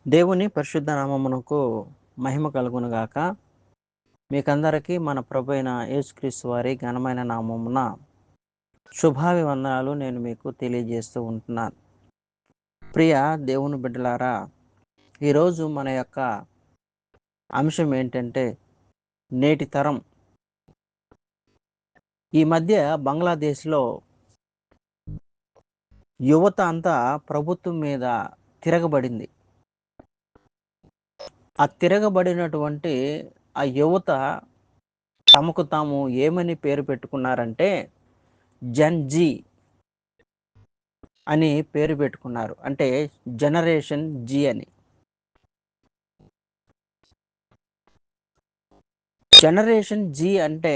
దేవుని పరిశుద్ధ నామమునకు మహిమ కలుగును గాక. మీకందరికీ మన ప్రభైన యేసుక్రీస్తు వారి ఘనమైన నామమున శుభాభివందనాలు నేను మీకు తెలియజేస్తూ ఉంటున్నాను. ప్రియ దేవుని బిడ్డలారా, ఈరోజు మన యొక్క అంశం ఏంటంటే నేటి తరం. ఈ మధ్య బంగ్లాదేశ్లో యువత అంతా ప్రభుత్వం మీద తిరగబడింది. ఆ తిరగబడినటువంటి ఆ యువత తమకు తాము ఏమని పేరు పెట్టుకున్నారంటే జెన్ జీ అని పేరు పెట్టుకున్నారు. అంటే జనరేషన్ జీ అని. జనరేషన్ జీ అంటే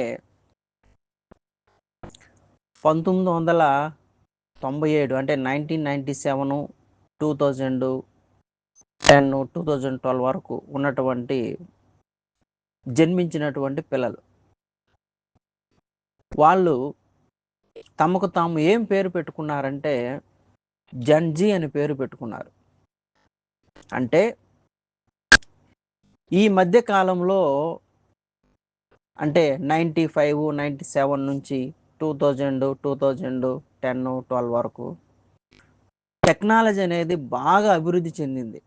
1997 అంటే 1997, 2010, 2012 వరకు ఉన్నటువంటి జన్మించినటువంటి పిల్లలు. వాళ్ళు తమకు తాము ఏం పేరు పెట్టుకున్నారంటే జెన్ జీ అని పేరు పెట్టుకున్నారు. అంటే ఈ మధ్య కాలంలో అంటే 95, 97 నుంచి 2000, 2010, 12 వరకు టెక్నాలజీ అనేది బాగా అభివృద్ధి చెందింది.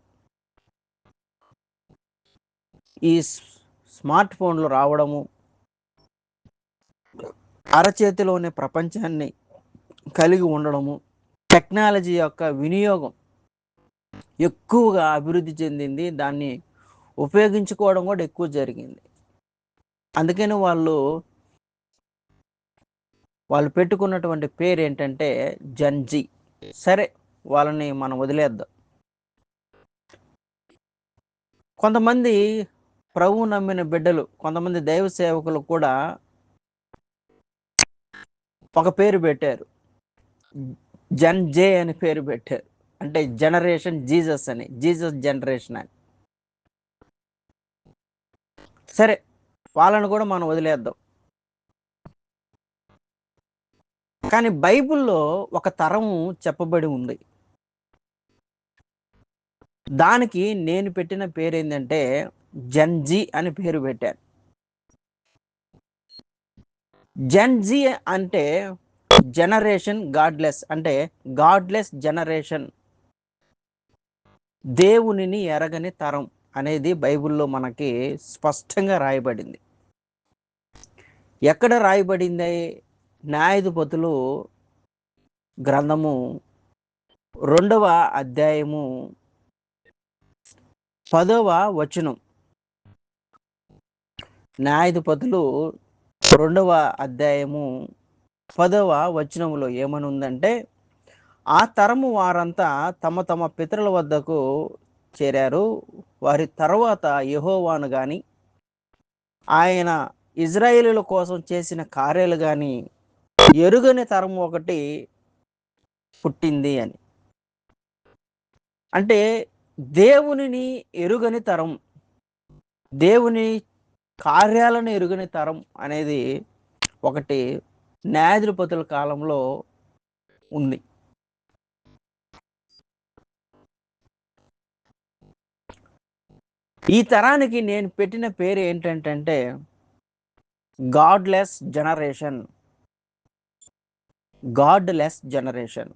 ఈ స్మార్ట్ ఫోన్లు రావడము, అరచేతిలోనే ప్రపంచాన్ని కలిగి ఉండడము, టెక్నాలజీ యొక్క వినియోగం ఎక్కువగా అభివృద్ధి చెందింది. దాన్ని ఉపయోగించుకోవడం కూడా ఎక్కువ జరిగింది. అందుకని వాళ్ళు పెట్టుకున్నటువంటి పేరు ఏంటంటే జెన్ జీ. సరే, వాళ్ళని మనం వదిలేద్దాం. కొంతమంది ప్రభువు నమ్మిన బిడ్డలు, కొంతమంది దైవ సేవకులు కూడా ఒక పేరు పెట్టారు, జెన్ జే అని పేరు పెట్టారు. అంటే జనరేషన్ జీసస్ అని, జీసస్ జనరేషన్ అని. సరే, వాళ్ళని కూడా మనం వదిలేద్దాం. కానీ బైబిల్లో ఒక తరము చెప్పబడి ఉంది. దానికి నేను పెట్టిన పేరు ఏంటంటే జెన్ జీ అని పేరు పెట్టాను. జెన్ జీ అంటే జనరేషన్ గాడ్లెస్, అంటే గాడ్లెస్ జనరేషన్, దేవునిని ఎరగని తరం అనేది బైబిల్లో మనకి స్పష్టంగా రాయబడింది. ఎక్కడ రాయబడింది? న్యాయాధిపతులు గ్రంథము 2వ అధ్యాయము 10వ వచనం. న్యాయాధిపతులు 2వ అధ్యాయము 10వ వచనంలో ఏమని ఉందంటే, ఆ తరము వారంతా తమ తమ పితరుల వద్దకు చేరారు. వారి తర్వాత యెహోవాను గాని ఆయన ఇజ్రాయేలీల కోసం చేసిన కార్యాలు గాని ఎరుగని తరం ఒకటి పుట్టింది అని. అంటే దేవునిని ఎరుగని తరం, దేవుని కార్యాలను ఎరుగని తరం అనేది ఒకటి న్యాయాధిపతుల కాలంలో ఉంది. ఈ తరానికి నేను పెట్టిన పేరు ఏంటంటే గాడ్లెస్ జనరేషన్. Godless generation.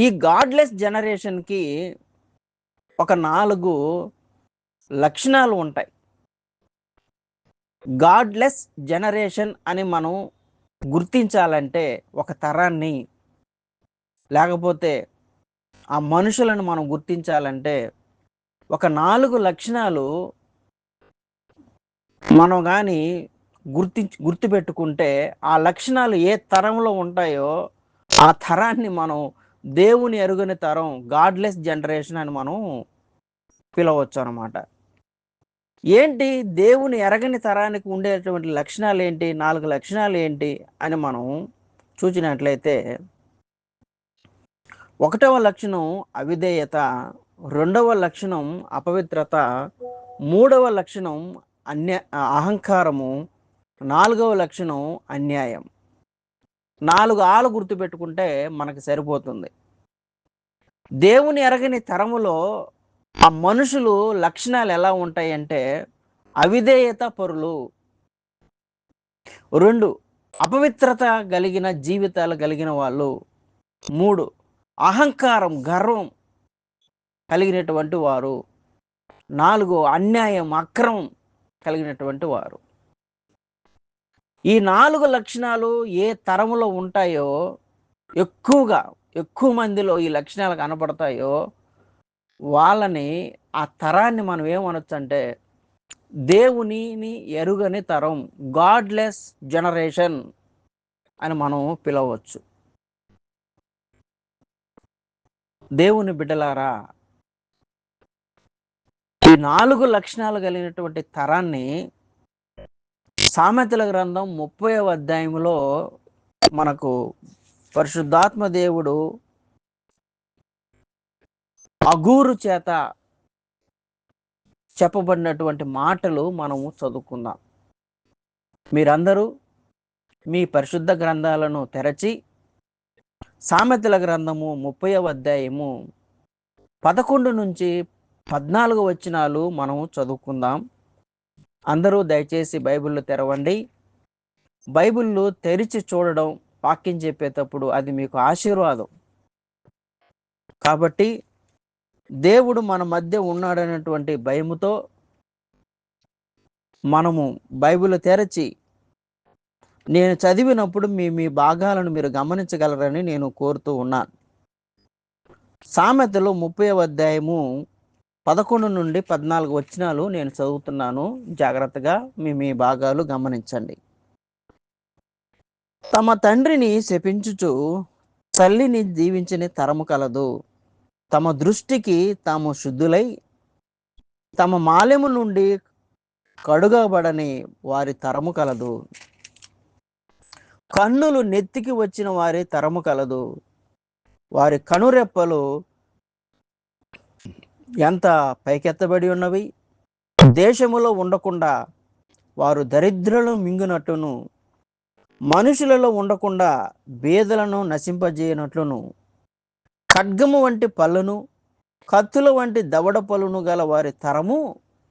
ఈ గాడ్లెస్ జనరేషన్కి ఒక 4 లక్షణాలు ఉంటాయి. గాడ్లెస్ జనరేషన్ అని మనం గుర్తించాలంటే, ఒక తరాన్ని లేకపోతే ఆ మనుషులను మనం గుర్తించాలంటే ఒక 4 లక్షణాలు మనం కానీ గుర్తుపెట్టుకుంటే, ఆ లక్షణాలు ఏ తరంలో ఉంటాయో ఆ తరాన్ని మనం దేవుని ఎరుగని తరం, గాడ్లెస్ జనరేషన్ అని మనం పిలవచ్చు అన్నమాట. ఏంటి దేవుని ఎరగని తరానికి ఉండేటువంటి లక్షణాలు ఏంటి, 4 లక్షణాలు ఏంటి అని మనం చూసినట్లయితే, 1వ లక్షణం అవిధేయత, 2వ లక్షణం అపవిత్రత, 3వ లక్షణం అహంకారము, 4వ లక్షణం అన్యాయం. 4 ఆలు గుర్తుపెట్టుకుంటే మనకు సరిపోతుంది. దేవుని ఎరగని తరములో ఆ మనుషులు లక్షణాలు ఎలా ఉంటాయంటే అవిధేయత పరులు. 2 అపవిత్రత కలిగిన జీవితాలు కలిగిన వాళ్ళు. 3 అహంకారం, గర్వం కలిగినటువంటి వారు. 4 అన్యాయం, అక్రమం కలిగినటువంటి వారు. ఈ 4 లక్షణాలు ఏ తరములో ఉంటాయో ఎక్కువ మందిలో ఈ లక్షణాలు కనపడతాయో వాళ్ళని ఆ తరాన్ని మనం ఏమనొచ్చు అంటే దేవునిని ఎరుగని తరం, గాడ్లెస్ జనరేషన్ అని మనం పిలవచ్చు. దేవుని బిడ్డలారా, ఈ 4 లక్షణాలు కలిగినటువంటి తరాన్ని సామెతల గ్రంథం 30వ అధ్యాయంలో మనకు పరిశుద్ధాత్మ దేవుడు అగూరు చేత చెప్పబడినటువంటి మాటలు మనము చదువుకుందాం. మీరందరూ మీ పరిశుద్ధ గ్రంథాలను తెరచి సామెతల గ్రంథము 30వ అధ్యాయము 11 నుంచి 14 వచనాలు మనం చదువుకుందాం. అందరూ దయచేసి బైబిళ్ళు తెరవండి. బైబిళ్ళు తెరిచి చూడడం, వాక్యం చెప్పేటప్పుడు అది మీకు ఆశీర్వాదం. కాబట్టి దేవుడు మన మధ్య ఉన్నాడనేటువంటి భయముతో మనము బైబిల్ తెరచి నేను చదివినప్పుడు మీ భాగాలను మీరు గమనించగలరని నేను కోరుతూ ఉన్నాను. సామెతలు 30వ అధ్యాయము 11 నుండి 14 వచనాలు నేను చదువుతున్నాను. జాగ్రత్తగా మీ భాగాలు గమనించండి. తమ తండ్రిని శపించుచు తల్లిని దీవించని తరము కలదు. తమ దృష్టికి తాము శుద్ధులై తమ మాలెము నుండి కడుగబడని వారి తరము కలదు. కన్నులు నెత్తికి వచ్చిన వారి తరము కలదు. వారి కనురెప్పలు ఎంత పైకెత్తబడి ఉన్నవి. దేశములో ఉండకుండా వారు దరిద్రులను మింగునట్టును, మనుషులలో ఉండకుండా బేదలను నశింపజేయనట్లును, ఖడ్గము వంటి పళ్ళను, కత్తుల వంటి దవడ పళ్ళును గల వారి తరము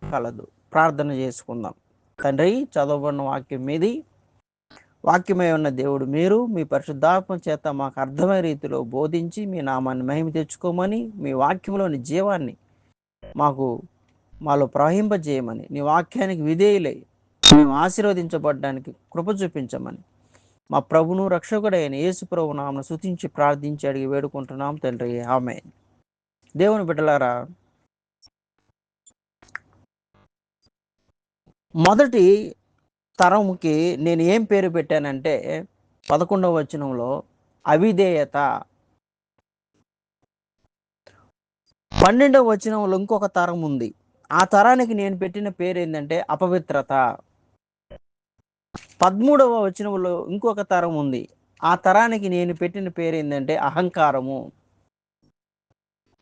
కలదు. ప్రార్థన చేసుకుందాం. తండ్రి, చదవబడిన వాక్యం మీది, వాక్యమై ఉన్న దేవుడు మీరు, మీ పరిశుద్ధాత్మ చేత మాకు అర్థమయ్యే రీతిలో బోధించి మీ నామాన్ని మహిమ తెచ్చుకోమని, మీ వాక్యంలోని జీవాన్ని మాలో ప్రవహింపజేయమని, నీ వాక్యానికి విధేయులై మేము ఆశీర్వదించబడడానికి కృప చూపించమని మా ప్రభును రక్షకుడైన యేసు ప్రభు నామమున స్తుతించి ప్రార్థించి అడిగి వేడుకుంటున్నాం తండ్రి. ఆమేన్. దేవుని బిడ్డలారా, మొదటి తరంకి నేను ఏం పేరు పెట్టానంటే 11వ వచనంలో అవిధేయత, 12వ వచనంలో ఇంకొక తరం ఉంది. ఆ తరానికి నేను పెట్టిన పేరు ఏంటంటే అపవిత్రత. 13వ వచనంలో ఇంకొక తరం ఉంది. ఆ తరానికి నేను పెట్టిన పేరు ఏంటంటే అహంకారము.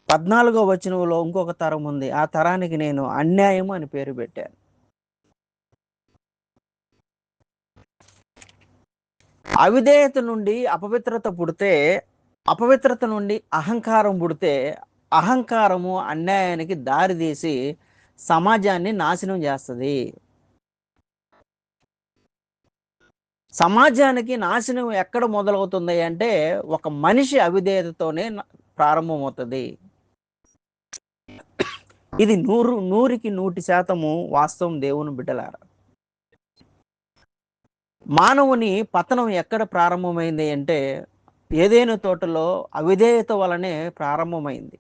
14వ వచనంలో ఇంకొక తరం ఉంది. ఆ తరానికి నేను అన్యాయము అని పేరు పెట్టాను. అవిధేయత నుండి అపవిత్రత పుడితే, అపవిత్రత నుండి అహంకారం పుడితే, అహంకారము అన్యాయానికి దారితీసి సమాజాన్ని నాశనం చేస్తుంది. సమాజానికి నాశనం ఎక్కడ మొదలవుతుంది అంటే ఒక మనిషి అవిధేయతతోనే ప్రారంభమవుతుంది. ఇది 100కి 100% వాస్తవం. దేవుని బిడ్డలారా, మానవుని పతనం ఎక్కడ ప్రారంభమైంది అంటే ఏదైనా తోటలో అవిధేయత వలనే ప్రారంభమైంది.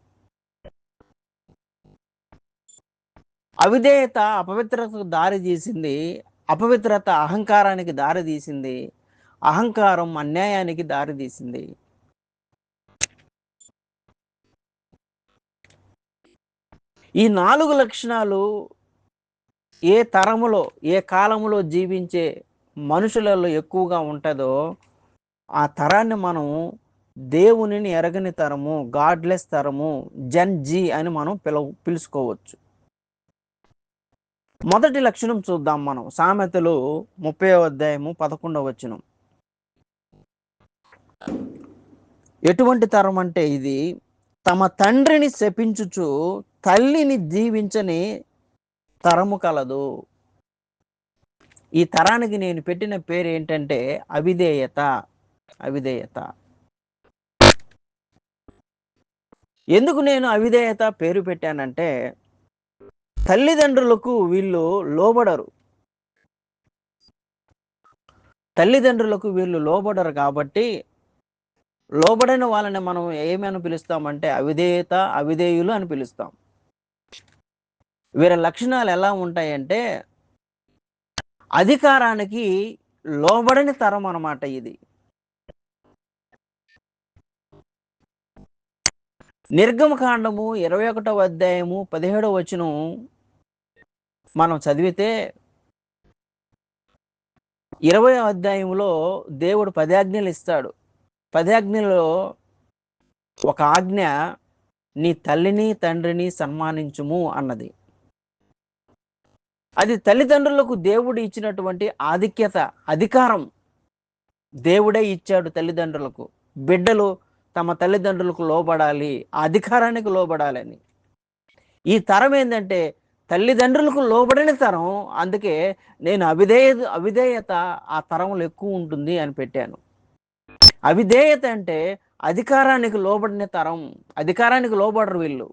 అవిధేయత అపవిత్రతకు దారి తీసింది. అపవిత్రత అహంకారానికి దారి తీసింది. అహంకారం అన్యాయానికి దారి తీసింది. ఈ 4 లక్షణాలు ఏ తరములో, ఏ కాలములో జీవించే మనుషులలో ఎక్కువగా ఉంటుందో ఆ తరాన్ని మనం దేవునిని ఎరగని తరము, గాడ్లెస్ తరము, జన్ జీ అని మనం పిలుచుకోవచ్చు. మొదటి లక్షణం చూద్దాం మనం. సామెతలు 30వ అధ్యాయము 11వ వచనం. ఎటువంటి తరం అంటే ఇది తమ తండ్రిని శపించుచు తల్లిని దీవించని తరము కలదు. ఈ తరానికి నేను పెట్టిన పేరు ఏంటంటే అవిధేయత. అవిధేయత. ఎందుకు నేను అవిధేయత పేరు పెట్టానంటే, తల్లిదండ్రులకు వీళ్ళు లోబడరు. తల్లిదండ్రులకు వీళ్ళు లోబడరు కాబట్టి, లోబడని వాళ్ళని మనం ఏమని పిలుస్తామంటే అవిధేయత, అవిధేయులు అని పిలుస్తాం. వీరి లక్షణాలు ఎలా ఉంటాయంటే, అధికారానికి లోబడని తరం అన్నమాట ఇది. నిర్గమకాండము 21వ అధ్యాయము 17వ వచనం మనం చదివితే 20వ అధ్యాయంలో దేవుడు 10 ఆజ్ఞలు ఇస్తాడు. 10 ఆజ్ఞలలో ఒక ఆజ్ఞ, నీ తల్లిని తండ్రిని సన్మానించుము అన్నది. అది తల్లిదండ్రులకు దేవుడు ఇచ్చినటువంటి ఆధిక్యత, అధికారం. దేవుడే ఇచ్చాడు తల్లిదండ్రులకు. బిడ్డలు తమ తల్లిదండ్రులకు లోబడాలి, ఆ అధికారానికి లోబడాలని. ఈ తరం ఏంటంటే తల్లిదండ్రులకు లోబడని తరం. అందుకే నేను అవిధేయత ఆ తరంలో ఎక్కువ ఉంటుంది అని పెట్టాను. అవిధేయత అంటే అధికారానికి లోబడిన తరం. అధికారానికి లోబడరు వీళ్ళు.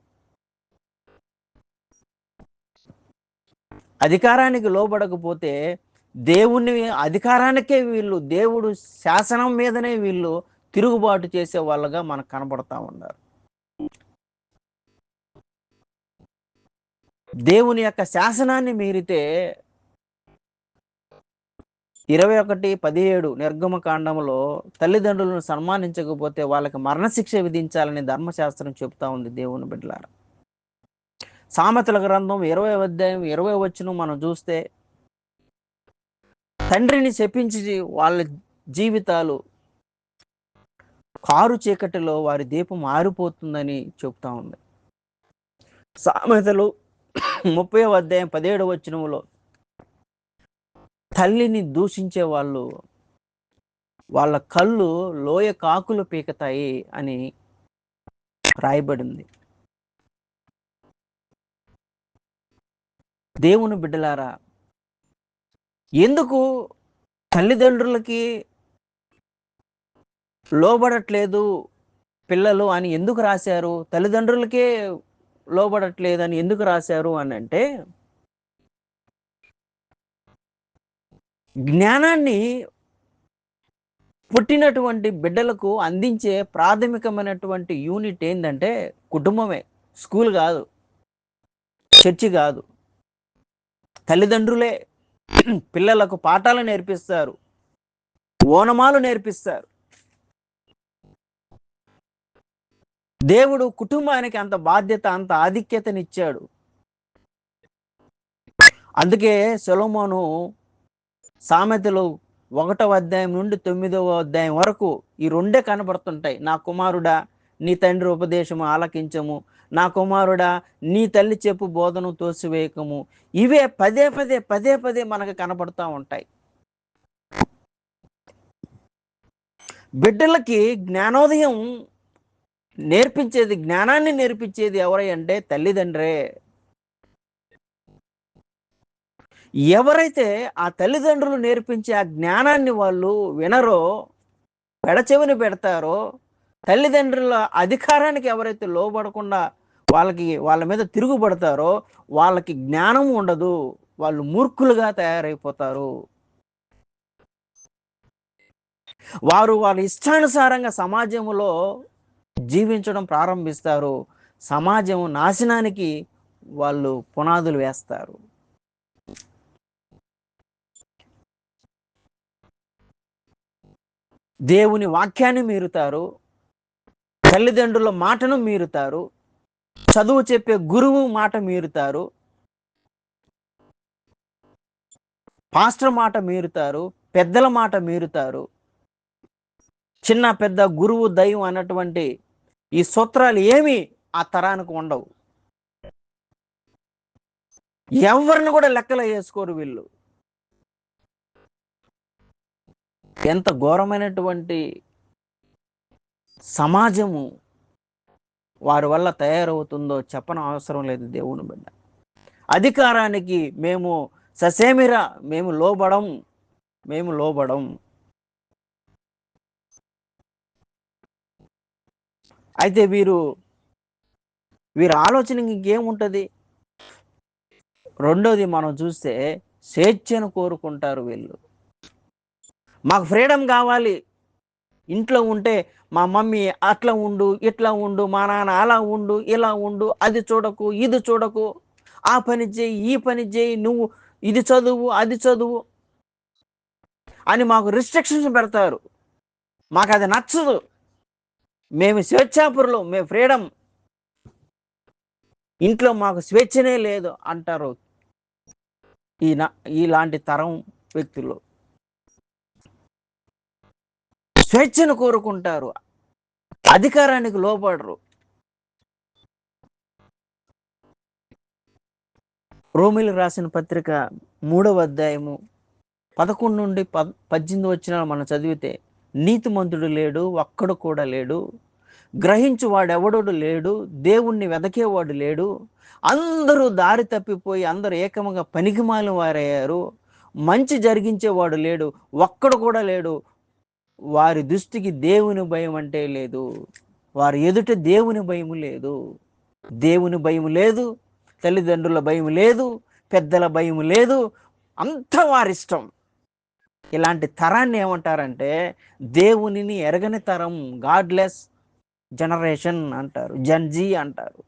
అధికారానికి లోబడకపోతే దేవుని అధికారానికే వీళ్ళు, దేవుడు శాసనం మీదనే వీళ్ళు తిరుగుబాటు చేసే వాళ్ళగా మనకు కనబడతా ఉన్నారు. దేవుని యొక్క శాసనాన్ని మీరితే 21:17 నిర్గమకాండంలో తల్లిదండ్రులను సన్మానించకపోతే వాళ్ళకి మరణశిక్ష విధించాలని ధర్మశాస్త్రం చెప్తా ఉంది దేవుని బిడ్డలారా. సామెతల గ్రంథం 20వ అధ్యాయం 20వ వచనం మనం చూస్తే, తండ్రిని శపించి వాళ్ళ జీవితాలు కారు చీకటిలో వారి దీపం ఆరిపోతుందని చెప్తా ఉంది. సామెతలు 30వ అధ్యాయం 17వ వచనంలో తల్లిని దూషించే వాళ్ళు వాళ్ళ కళ్ళు లోయ కాకులు పీకతాయి అని రాయబడింది. దేవుని బిడ్డలారా, ఎందుకు తల్లిదండ్రులకి లోబడట్లేదు పిల్లలు అని ఎందుకు రాశారు? తల్లిదండ్రులకే లోబడట్లేదు అని ఎందుకు రాశారు అని అంటే, జ్ఞానాన్ని పుట్టినటువంటి బిడ్డలకు అందించే ప్రాథమికమైనటువంటి యూనిట్ ఏంటంటే కుటుంబమే. స్కూల్ కాదు, చర్చి కాదు. తల్లిదండ్రులే పిల్లలకు పాఠాలు నేర్పిస్తారు, ఓనమాలు నేర్పిస్తారు. దేవుడు కుటుంబానికి అంత బాధ్యత, అంత ఆధిక్యతనిచ్చాడు. అందుకే సొలొమోను సామెతలు 1వ అధ్యాయం నుండి 9వ అధ్యాయం వరకు ఈ రెండే కనబడుతుంటాయి. నా కుమారుడా, నీ తండ్రి ఉపదేశము ఆలకించము, నా కుమారుడా, నీ తల్లి చెప్పు బోధను తోసివేయకము. ఇవే పదే పదే మనకు కనబడుతూ ఉంటాయి. బిడ్డలకి జ్ఞానోదయం నేర్పించేది, జ్ఞానాన్ని నేర్పించేది ఎవరై అంటే తల్లిదండ్రే. ఎవరైతే ఆ తల్లిదండ్రులు నేర్పించే ఆ జ్ఞానాన్ని వాళ్ళు వినరో, పెడచెవిని పెడతారో, తల్లిదండ్రుల అధికారానికి ఎవరైతే లోబడకుండా వాళ్ళ మీద తిరుగుబడతారో వాళ్ళకి జ్ఞానం ఉండదు, వాళ్ళు మూర్ఖులుగా తయారైపోతారు. వారు వాళ్ళ ఇష్టానుసారంగా సమాజంలో జీవించడం ప్రారంభిస్తారు. సమాజం నాశనానికి వాళ్ళు పునాదులు వేస్తారు. దేవుని వాక్యాన్ని మీరుతారు, తల్లిదండ్రుల మాటను మీరుతారు, చదువు చెప్పే గురువు మాట మీరుతారు, పాస్టర్ మాట మీరుతారు, పెద్దల మాట మీరుతారు. చిన్న పెద్ద గురువు దైవం అన్నటువంటి ఈ సూత్రాలు ఏమి ఆ తరానికి ఉండవు. ఎవరిని కూడా లెక్కలో వేసుకోరు వీళ్ళు. ఎంత ఘోరమైనటువంటి సమాజము వారి వల్ల తయారవుతుందో చెప్పన అవసరం లేదు దేవుని బిడ్డ. అధికారానికి మేము ససేమిరా మేము లోబడం, మేము లోబడం. అయితే వీరి ఆలోచన ఇంకేముంటుంది? రెండోది మనం చూస్తే స్వేచ్ఛను కోరుకుంటారు వీళ్ళు. మాకు ఫ్రీడమ్ కావాలి. ఇంట్లో ఉంటే మా మమ్మీ అట్లా ఉండు, ఇట్లా ఉండు, మా నాన్న అలా ఉండు, ఇలా ఉండు, అది చూడకు, ఇది చూడకు, ఆ పని చేయి, ఈ పని చేయి, నువ్వు ఇది చదువు, అది చదువు అని మాకు రిస్ట్రిక్షన్స్ పెడతారు. మాకు అది నచ్చదు. మేము స్వేచ్ఛాపురులు, మేము ఫ్రీడమ్, ఇంట్లో మాకు స్వేచ్ఛనే లేదు అంటారు ఇలాంటి తరం వ్యక్తులు. స్వేచ్ఛను కోరుకుంటారు, అధికారానికి లోపడరు. రోమిలకు రాసిన పత్రిక 3వ అధ్యాయము 11 నుండి 18 వచనాలు మనం చదివితే, నీతిమంతుడు లేడు, ఒక్కడు కూడా లేడు, గ్రహించువాడెవడు లేడు, దేవుణ్ణి వెదకేవాడు లేడు, అందరూ దారి తప్పిపోయి అందరూ ఏకముగా పనికిమాలిన వారయ్యారు, మంచి జరిగించేవాడు లేడు, ఒక్కడు కూడా లేడు, వారి దృష్టికి దేవుని భయం అంటే లేదు, వారి ఎదుట దేవుని భయం లేదు. దేవుని భయం లేదు, తల్లిదండ్రుల భయం లేదు, పెద్దల భయం లేదు, అంతా వారిష్టం. ఇలాంటి తరాన్ని ఏమంటారంటే దేవునిని ఎరగని తరం, గాడ్లెస్ జనరేషన్ అంటారు, జన్జీ అంటారు.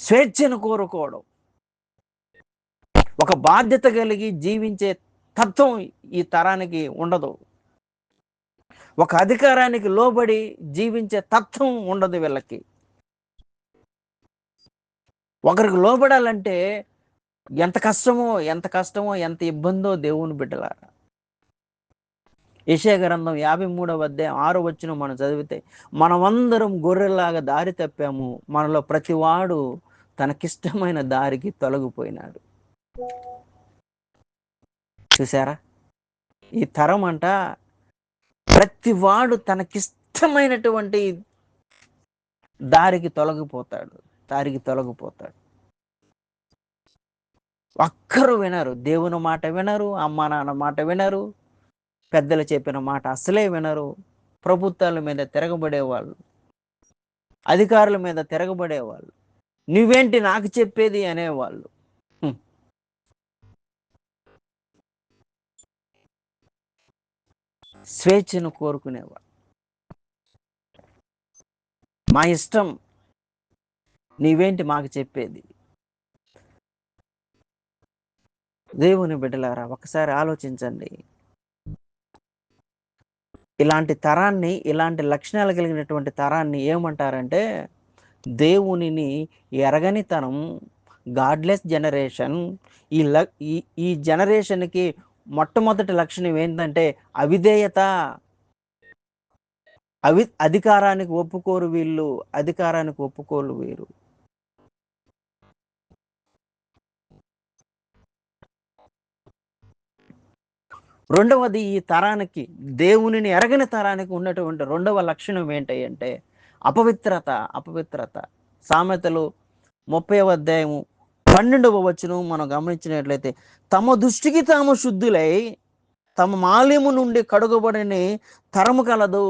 స్వేచ్ఛను కోరుకోవడం, ఒక బాధ్యత కలిగి జీవించే తత్వం ఈ తరానికి ఉండదు. ఒక అధికారానికి లోబడి జీవించే తత్వం ఉండదు వీళ్ళకి. ఒకరికి లోబడాలంటే ఎంత కష్టమో ఎంత ఇబ్బందో దేవుని బిడ్డలారా. యెషయా గ్రంథం 53వ అధ్యాయం 6వ వచనం మనం చదివితే, మనమందరం గొర్రెల్లాగా దారి తప్పాము, మనలో ప్రతివాడు తనకిష్టమైన దారికి తొలగిపోయినాడు. చూసారా? ఈ తరం అంట ప్రతివాడు తనకిష్టమైనటువంటి దారికి తొలగిపోతాడు. ఒక్కరు వినరు, దేవుని మాట వినరు, అమ్మా నాన్న మాట వినరు, పెద్దలు చెప్పిన మాట అసలే వినరు. ప్రభుత్వాల మీద తిరగబడేవాళ్ళు, అధికారుల మీద తిరగబడేవాళ్ళు, నువ్వేంటి నాకు చెప్పేది అనేవాళ్ళు. స్వేచ్ఛను కోరుకునేవాళ్ళు. మా ఇష్టం, నీవేంటి మాకు చెప్పేది. దేవుని బిడ్డలారా, ఒకసారి ఆలోచించండి. ఇలాంటి లక్షణాలు కలిగినటువంటి తరాన్ని ఏమంటారంటే దేవునిని ఎరగని తనం, గాడ్లెస్ జనరేషన్. ఈ జనరేషన్కి మొట్టమొదటి లక్షణం ఏంటంటే అవిధేయత. అధికారానికి ఒప్పుకోరు వీళ్ళు, వీరు. రెండవది, ఈ తరానికి, దేవునిని ఎరగని తరానికి ఉన్నటువంటి రెండవ లక్షణం ఏంటంటే అపవిత్రత. సామెతలు 30వ అధ్యాయము 12వ వచనం మనం గమనించినట్లయితే, తమ దృష్టికి తాము శుద్ధులై తమ మాలిము నుండి కడుగబడిన తరము కలదు.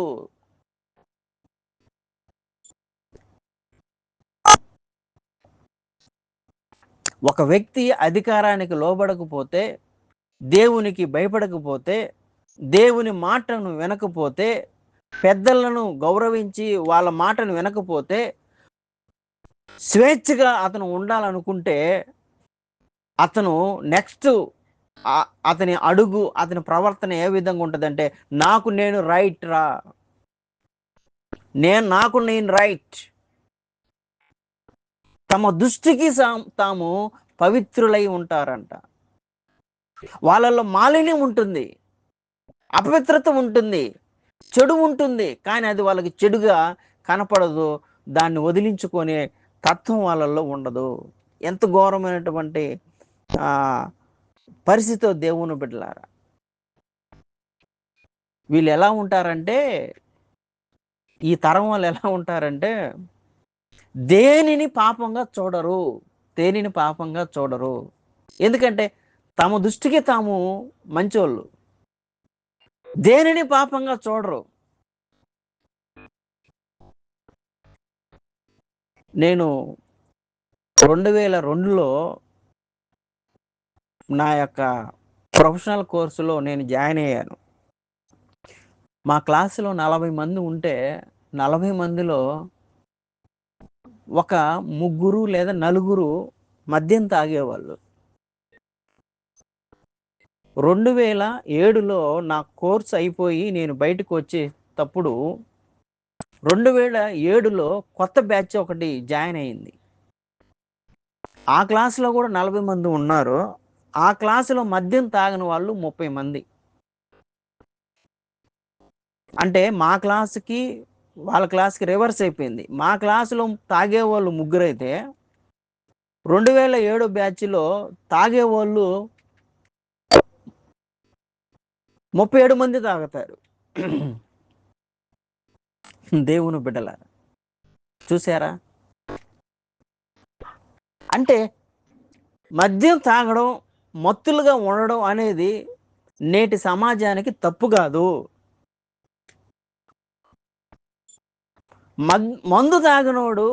ఒక వ్యక్తి అధికారానికి లోబడకపోతే, దేవునికి భయపడకపోతే, దేవుని మాటను వినకపోతే, పెద్దలను గౌరవించి వాళ్ళ మాటను వినకపోతే, స్వేచ్ఛగా అతను ఉండాలనుకుంటే అతను నెక్స్ట్ అతని అడుగు, అతని ప్రవర్తన ఏ విధంగా ఉంటుందంటే, నేను రైట్ రా, నేను రైట్. తమ దృష్టికి తాము పవిత్రులై ఉంటారంట. వాళ్ళల్లో మాలిన్యం ఉంటుంది, అపవిత్రత ఉంటుంది, చెడు ఉంటుంది, కానీ అది వాళ్ళకి చెడుగా కనపడదు. దాన్ని వదిలించుకునే తత్వం వాళ్ళల్లో ఉండదు. ఎంత ఘోరమైనటువంటి పరిస్థితితో దేవుని బిడ్డలారా. వీళ్ళు ఎలా ఉంటారంటే, ఈ తరం వాళ్ళు ఎలా ఉంటారంటే, దేనిని పాపంగా చూడరు. దేనిని పాపంగా చూడరు. ఎందుకంటే తమ దృష్టికి తాము మంచోళ్ళు. దేనిని పాపంగా చూడరు. నేను 2002లో నా యొక్క ప్రొఫెషనల్ కోర్సులో నేను జాయిన్ అయ్యాను. మా క్లాస్‌లో 40 మంది ఉంటే, 40 మందిలో ఒక ముగ్గురు లేదా నలుగురు మద్యం తాగేవాళ్ళు. 2007లో నా కోర్స్ అయిపోయి నేను బయటకొచ్చేటప్పుడు 2007లో కొత్త బ్యాచ్ ఒకటి జాయిన్ అయింది. ఆ క్లాస్‌లో కూడా 40 మంది ఉన్నారు. ఆ క్లాస్‌లో మద్యం తాగని వాళ్ళు 30 మంది. అంటే మా క్లాస్‌కి, వాళ్ళ క్లాస్‌కి రివర్స్ అయిపోయింది. మా క్లాస్‌లో తాగేవాళ్ళు ముగ్గురైతే 2007 బ్యాచ్‌లో తాగేవాళ్ళు 37 మంది తాగుతారు. దేవుని బిడ్డలారా, చూసారా? అంటే మద్యం తాగడం, మత్తులుగా ఉండడం అనేది నేటి సమాజానికి తప్పు గాదు. మందు తాగనోడు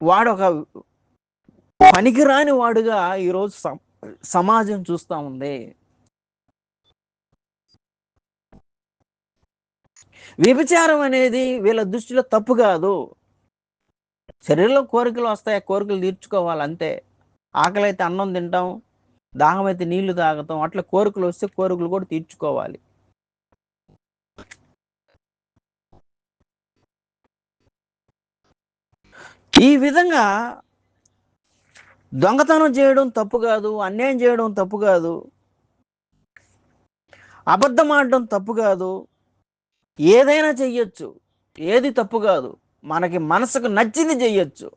వాడొక పనికిరాని వాడుగా ఈరోజు సమాజం చూస్తా ఉంది. వ్యభిచారం అనేది వీళ్ళ దృష్టిలో తప్పు గాదు. శరీరంలో కోరికలు వస్తాయి. ఆ కోరికలు తీర్చుకోవాలి అంతే. ఆకలైతే అన్నం తింటాం. దాహమైతే నీళ్లు తాగుతాం. అట్లా కోరికలొస్తే కోరికలు కూడా తీర్చుకోవాలి. ఈ విధంగా దొంగతనం చేయడం తప్పు కాదు. అన్యాయం చేయడం తప్పు కాదు. అబద్ధం ఆడడం తప్పు కాదు. ఏదైనా చెయ్యొచ్చు. ఏది తప్పు కాదు. మనకి మనసుకు నచ్చింది చెయ్యొచ్చు.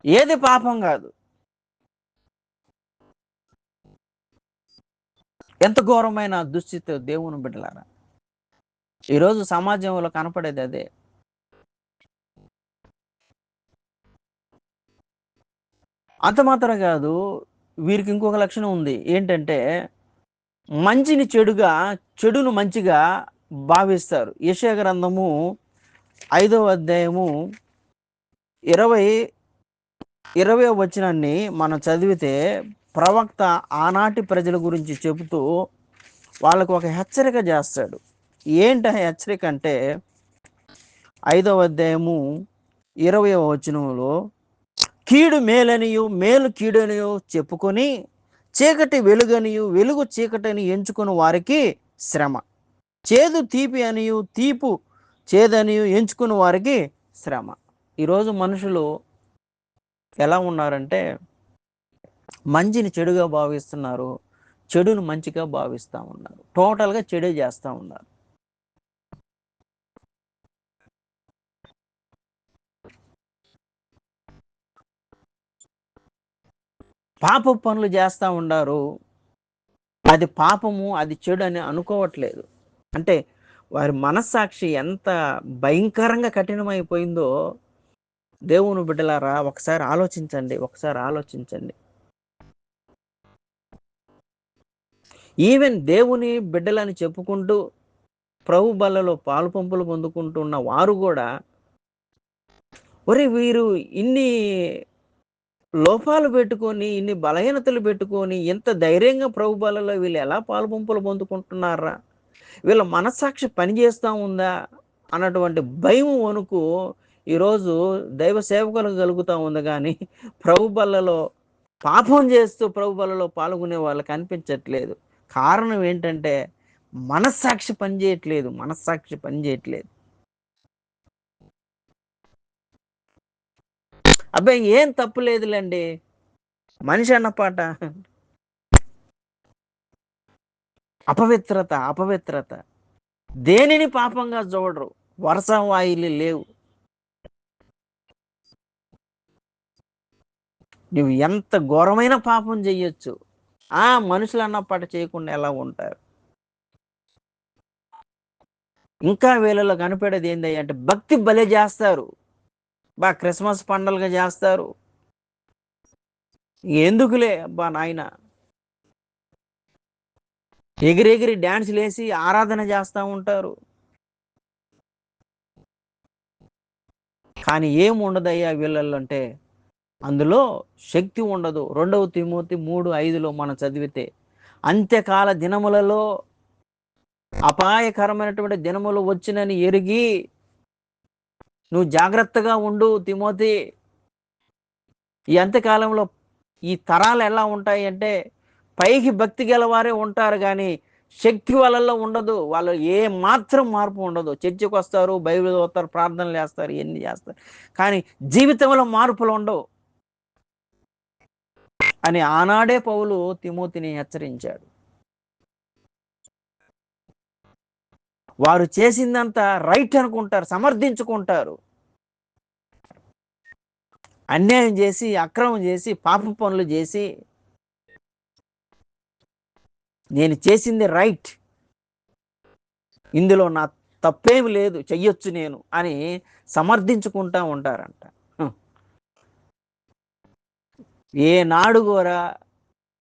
ఏది పాపం కాదు. ఎంత ఘోరమైన దుస్థితి దేవుని బిడ్డలారా. ఈరోజు సమాజంలో కనపడేది అదే. అంత మాత్రం కాదు, వీరికి ఇంకొక లక్షణం ఉంది. ఏంటంటే మంచిని చెడుగా, చెడును మంచిగా భావిస్తారు. యెషయా గ్రంథము 5వ అధ్యాయము 20, 20వ వచనాన్ని మనం చదివితే ప్రవక్త ఆనాటి ప్రజల గురించి చెబుతూ వాళ్ళకు ఒక హెచ్చరిక చేస్తాడు. ఏంటి ఆ హెచ్చరిక అంటే 5వ అధ్యాయము 20వ వచనంలో, కీడు మేలనియు మేలు కీడనియు చెప్పుకొని చీకటి వెలుగనియు వెలుగు చీకటిని ఎంచుకుని వారికి శ్రమ. చేదు తీపి అనియు తీపు చేదనియు ఎంచుకుని వారికి శ్రమ. ఈరోజు మనుషులు ఎలా ఉన్నారంటే మంచిని చెడుగా భావిస్తున్నారు. చెడును మంచిగా భావిస్తూ ఉన్నారు. టోటల్‌గా చెడే చేస్తూ ఉన్నారు. పాపపు పనులు చేస్తా ఉండారు. అది పాపము, అది చెడు అని అనుకోవట్లేదు. అంటే వారి మనస్సాక్షి ఎంత భయంకరంగా కఠినమైపోయిందో దేవుని బిడ్డలారా, ఒకసారి ఆలోచించండి. ఒకసారి ఆలోచించండి. ఈవెన్ దేవుని బిడ్డలని చెప్పుకుంటూ ప్రభు బల్లలో పాలు పంపులు పొందుకుంటున్న వారు కూడా, ఒరేయ్! వీరు ఇన్ని లోపాలు పెట్టుకొని, ఇన్ని బలహీనతలు పెట్టుకొని, ఇంత ధైర్యంగా ప్రభు బల్లలో వీళ్ళు ఎలా పాలు పంపులు పొందుకుంటున్నార్రా? వీళ్ళ మనస్సాక్షి పనిచేస్తా ఉందా? అన్నటువంటి భయం, వణుకు ఈరోజు దైవ సేవకులకు కలుగుతా ఉంది గానీ, ప్రభు బల్లలో పాపం చేస్తూ ప్రభు బల్లలో పాల్గొనే వాళ్ళకి అనిపించట్లేదు. కారణం ఏంటంటే, మనస్సాక్షి పనిచేయట్లేదు. మనస్సాక్షి పనిచేయట్లేదు. అబ్బాయి ఏం తప్పు లేదులెండి. మనిషి అన్న పాట. అపవిత్రత, అపవిత్రత. దేనిని పాపంగా చూడరు. వరస వాయిలు లేవు. నువ్వు ఎంత ఘోరమైన పాపం చెయ్యొచ్చు. మనుషులన్న పాట చేయకుండా ఎలా ఉంటారు? ఇంకా వీళ్ళలో కనిపెడేది ఏంది అంటే భక్తి భలే చేస్తారు. క్రిస్మస్ పండగలుగా చేస్తారు. ఎందుకులే అబ్బా నాయన, ఎగిరెగిరి డ్యాన్సులేసి ఆరాధన చేస్తూ ఉంటారు. కానీ ఏం ఉండదయ్యా వీళ్ళల్లో అంటే అందులో శక్తి ఉండదు. 2 తిమోతి 3:5లో మనం చదివితే, అంత్యకాల దినములలో అపాయకరమైనటువంటి దినములు వచ్చినని ఎరిగి నువ్వు జాగ్రత్తగా ఉండు తిమోతి. ఈ అంత్యకాలంలో ఈ తరాలు ఎలా ఉంటాయి అంటే పైకి భక్తి గలవారే ఉంటారు కానీ శక్తి వాళ్ళల్లో ఉండదు. వాళ్ళు ఏ మాత్రం మార్పు ఉండదు. చర్చికి వస్తారు, బైబిల్ చదువుతారు, ప్రార్థనలు చేస్తారు, ఇవన్నీ చేస్తారు, కానీ జీవితంలో మార్పులు ఉండవు అని ఆనాడే పౌలు తిమోతిని హెచ్చరించాడు. వారు చేసిందంతా రైట్ అనుకుంటారు, సమర్థించుకుంటారు. అన్యాయం చేసి, అక్రమం చేసి, పాప పనులు చేసి నేను చేసింది రైట్, ఇందులో నా తప్పేమి లేదు, చెయ్యొచ్చు నేను అని సమర్థించుకుంటా ఉంటారంట. ఏనాడు కూడా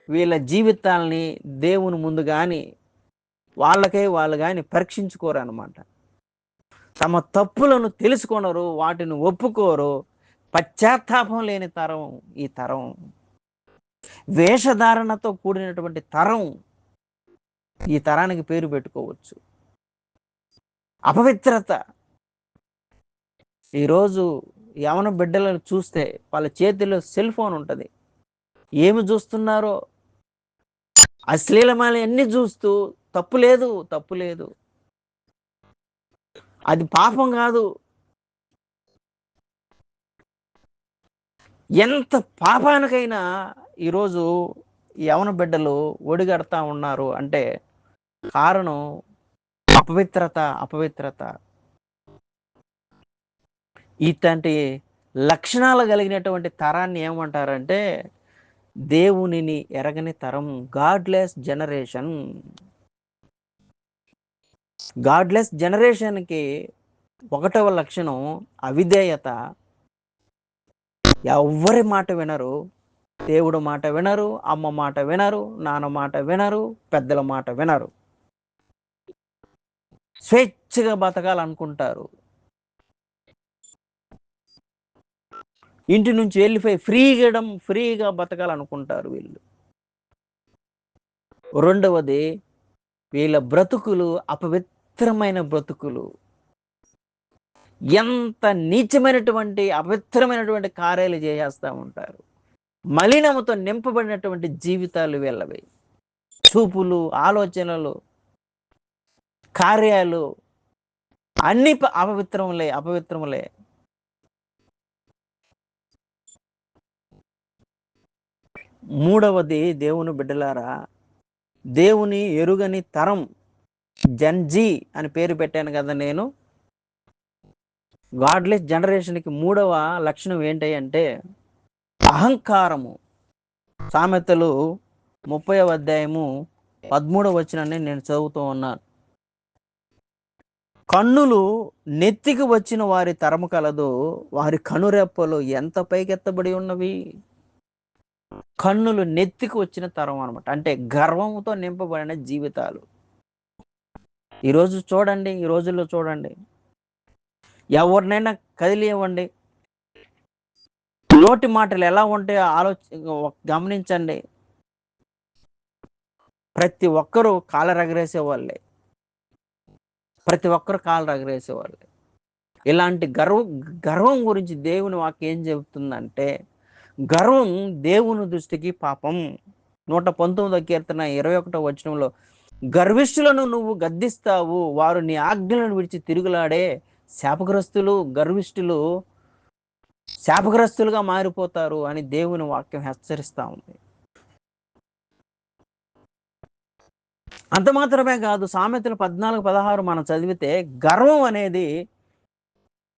వీళ్ళ జీవితాల్ని దేవుని ముందు కానీ వాళ్ళు కానీ పరీక్షించుకోరు అనమాట. తమ తప్పులను తెలుసుకొనరు, వాటిని ఒప్పుకోరు. పశ్చాత్తాపం లేని తరం ఈ తరం. వేషధారణతో కూడినటువంటి తరం ఈ తరానికి పేరు పెట్టుకోవచ్చు. అపవిత్రత. ఈరోజు యవన బిడ్డలను చూస్తే వాళ్ళ చేతిలో సెల్ ఫోన్ ఉంటుంది. ఏమి చూస్తున్నారో అశ్లీలమైన అన్ని చూస్తూ తప్పు లేదు, తప్పు లేదు, అది పాపం కాదు. ఎంత పాపానికైనా ఈరోజు యవన బిడ్డలు ఒడిగడతా ఉన్నారు అంటే కారణం అపవిత్రత. అపవిత్రత ఇట్లాంటి లక్షణాలు కలిగినటువంటి తరాన్ని ఏమంటారంటే దేవునిని ఎరగని తరం, గాడ్లెస్ జనరేషన్. గాడ్లెస్ జనరేషన్కి ఒకటవ లక్షణం అవిధేయత. ఎవ్వరి మాట వినరు, దేవుడు మాట వినరు, అమ్మ మాట వినరు, నాన్న మాట వినరు, పెద్దల మాట వినరు. స్వేచ్ఛగా బతకాలనుకుంటారు. ఇంటి నుంచి వెళ్ళిపోయి ఫ్రీగా బతకాలనుకుంటారు వీళ్ళు. రెండవది, వీళ్ళ బ్రతుకులు అపవిత్రమైన బ్రతుకులు. ఎంత నీచమైనటువంటి అపవిత్రమైనటువంటి కార్యాలు చేసేస్తూ ఉంటారు. మలినముతో నింపబడినటువంటి జీవితాలు వీళ్ళవి. చూపులు, ఆలోచనలు, కార్యాలు అన్ని అపవిత్రములే. మూడవది, దేవుని బిడ్డలారా, దేవుని ఎరుగని తరం, జన్జీ అని పేరు పెట్టాను కదా నేను. గాడ్లెస్ జనరేషన్కి మూడవ లక్షణం ఏంటి అంటే అహంకారము. సామెతలు 30వ అధ్యాయము 13వ వచనాన్ని నేను చదువుతూ ఉన్నాను. కన్నులు నెత్తికి వచ్చిన వారి తరము కలదు, వారి కనురెప్పలు ఎంత పైకెత్తబడి ఉన్నవి. కన్నులు నెత్తికి వచ్చిన తరం అనమాట. అంటే గర్వంతో నింపబడిన జీవితాలు. ఈ రోజుల్లో చూడండి, ఎవరినైనా కదిలివ్వండి, నోటి మాటలు ఎలా ఉంటాయో గమనించండి. ప్రతి ఒక్కరూ కాలర్ ఎగరేసేవాళ్ళే. ఇలాంటి గర్వం గురించి దేవుని వాక్యం ఏం చెబుతుందంటే గర్వం దేవుని దృష్టికి పాపం. 119వ కీర్తన 21వ వచనంలో గర్విష్ఠులను నువ్వు గద్దిస్తావు, వారు నీ ఆజ్ఞలను విడిచి తిరుగులాడే. గర్విష్ఠులు శాపగ్రస్తులుగా మారిపోతారు అని దేవుని వాక్యం హెచ్చరిస్తూ ఉంది. అంత మాత్రమే కాదు, సామెతలు 14-16 మనం చదివితే గర్వం అనేది